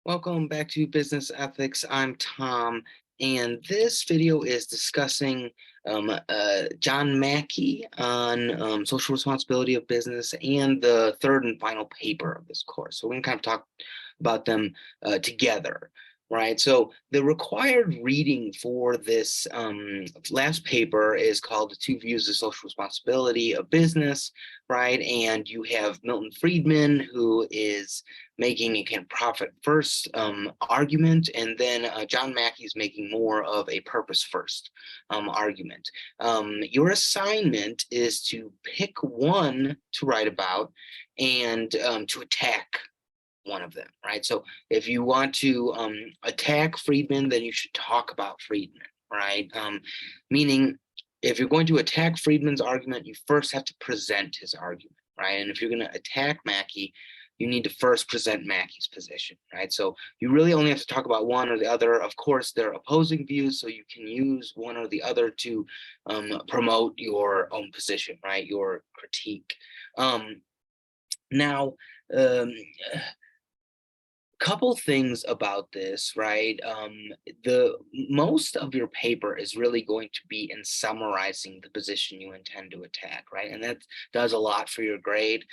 Welcome back to Business Ethics. I'm Tom, and this video is discussing John Mackey on social responsibility of business and the third and final paper of this course. So we're going to kind of talk about them together, right? So the required reading for this last paper is called The Two Views of Social Responsibility of Business, right? And you have Milton Friedman, who is making a kind of profit first argument, and then John Mackey is making more of a purpose first argument. Your assignment is to pick one to write about and to attack one of them, right? So if you want to attack Friedman, then you should talk about Friedman, right? Meaning, if you're going to attack Friedman's argument, you first have to present his argument, right? And if you're going to attack Mackey, you need to first present Mackey's position, right? So you really only have to talk about one or the other. Of course, they're opposing views, so you can use one or the other to promote your own position, right? Your critique. Now, um, couple things about this, right? The most of your paper is really going to be in summarizing the position you intend to attack, right? And that does a lot for your grade.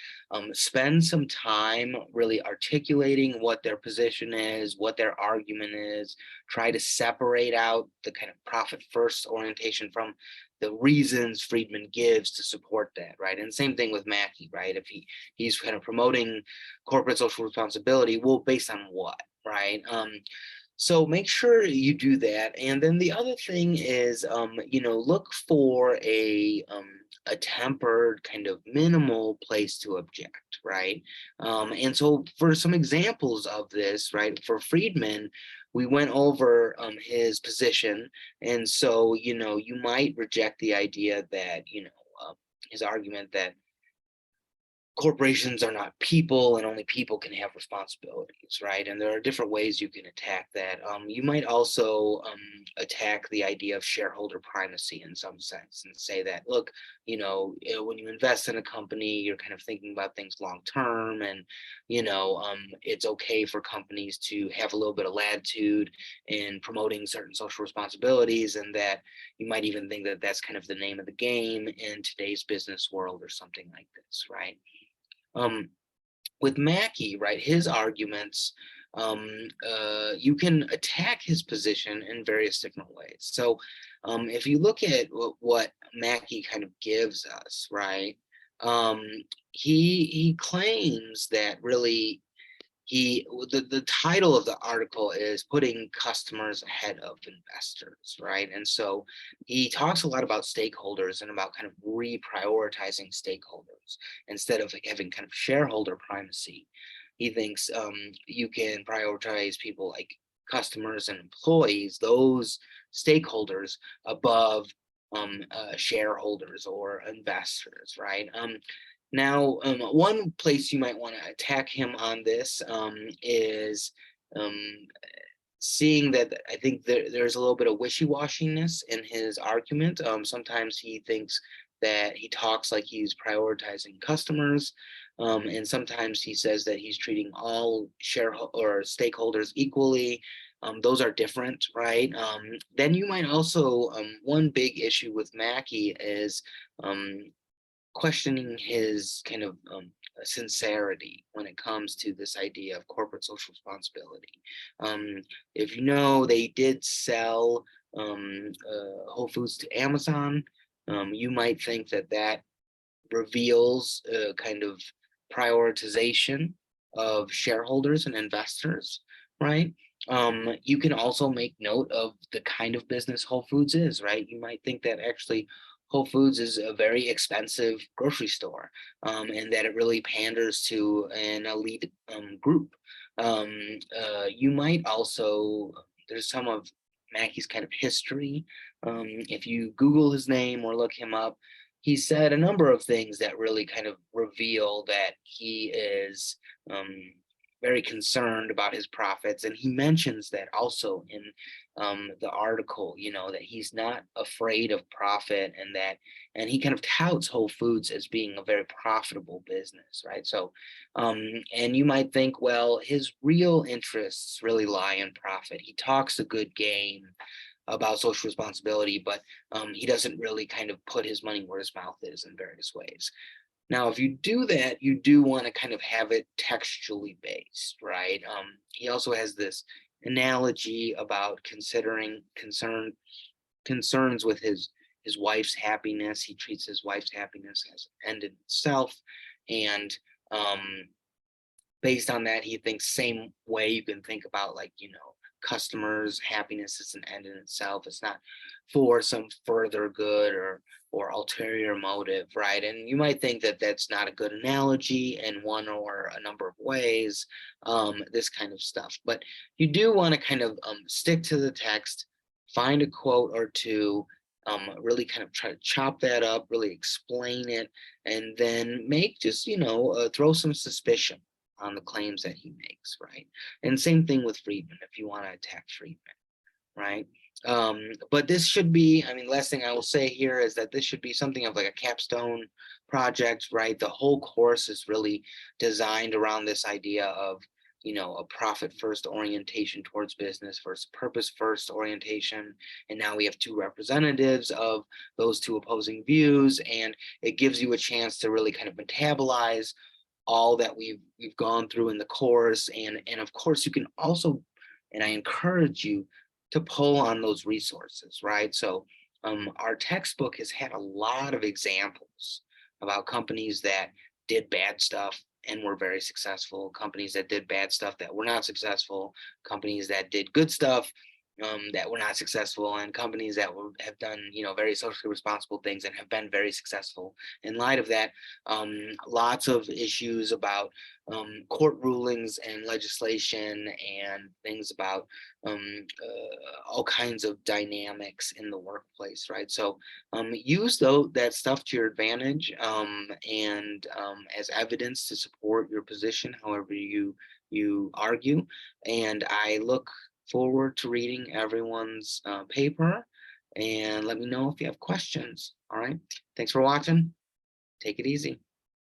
Spend some time really articulating what their position is, what their argument is. Try to separate out the kind of profit first orientation from the reasons Friedman gives to support that, right? And same thing with Mackey, right? If he's kind of promoting corporate social responsibility, well, based on what, right? So make sure you do that. And then the other thing is, look for a tempered kind of minimal place to object, right? And so for some examples of this, right, for Friedman, we went over his position. And so, you might reject the idea that, his argument that corporations are not people and only people can have responsibilities, right? And there are different ways you can attack that. You might also attack the idea of shareholder primacy in some sense and say that, look, when you invest in a company, you're kind of thinking about things long term, and it's okay for companies to have a little bit of latitude in promoting certain social responsibilities, and that you might even think that that's kind of the name of the game in today's business world or something like this, right? Um, with Mackey, right, his arguments, you can attack his position in various different ways. So if you look at what Mackey kind of gives us, right, um, he claims that really the title of the article is putting customers ahead of investors, right? And so he talks a lot about stakeholders and about kind of reprioritizing stakeholders instead of having kind of shareholder primacy. He thinks you can prioritize people like customers and employees, those stakeholders, above shareholders or investors, right? Now, one place you might want to attack him on this is um, seeing that I think there's a little bit of wishy-washiness in his argument. Sometimes he thinks that he talks like he's prioritizing customers, and sometimes he says that he's treating all shareholders or stakeholders equally. Those are different, right? Then you might also, one big issue with Mackey is questioning his kind of sincerity when it comes to this idea of corporate social responsibility. If you know, they did sell Whole Foods to Amazon. You might think that that reveals a kind of prioritization of shareholders and investors, right? You can also make note of the kind of business Whole Foods is, right? You might think that actually Whole Foods is a very expensive grocery store, and that it really panders to an elite group. You might also, there's some of Mackey's kind of history. If you Google his name or look him up, he said a number of things that really kind of reveal that he is very concerned about his profits. And he mentions that also in the article, that he's not afraid of profit, and he kind of touts Whole Foods as being a very profitable business, right? So, and you might think, well, his real interests really lie in profit. He talks a good game about social responsibility, but he doesn't really kind of put his money where his mouth is in various ways. Now, if you do that, you do want to kind of have it textually based, right? He also has this analogy about concerns with his wife's happiness. He treats his wife's happiness as an end in itself, and um, based on that, he thinks same way you can think about, like, customers' happiness is an end in itself. It's not for some further good or ulterior motive, right? And you might think that that's not a good analogy in one or a number of ways, this kind of stuff. But you do want to kind of stick to the text, find a quote or two, really kind of try to chop that up, really explain it, and then make just, throw some suspicion on the claims that he makes, right? And same thing with Friedman, if you want to attack Friedman, right? But this should be, I mean, last thing I will say here is that this should be something of like a capstone project, right? The whole course is really designed around this idea of, a profit first orientation towards business versus purpose first orientation. And now we have two representatives of those two opposing views, and it gives you a chance to really kind of metabolize all that we've gone through in the course. And of course you can also, and I encourage you to pull on those resources, right? So our textbook has had a lot of examples about companies that did bad stuff and were very successful, companies that did bad stuff that were not successful, companies that did good stuff that were not successful, and companies that have done, very socially responsible things and have been very successful. In light of that, lots of issues about court rulings and legislation and things about all kinds of dynamics in the workplace, right? So use that stuff to your advantage, and as evidence to support your position, however you argue. And I look forward to reading everyone's paper, and let me know if you have questions. All right. Thanks for watching. Take it easy.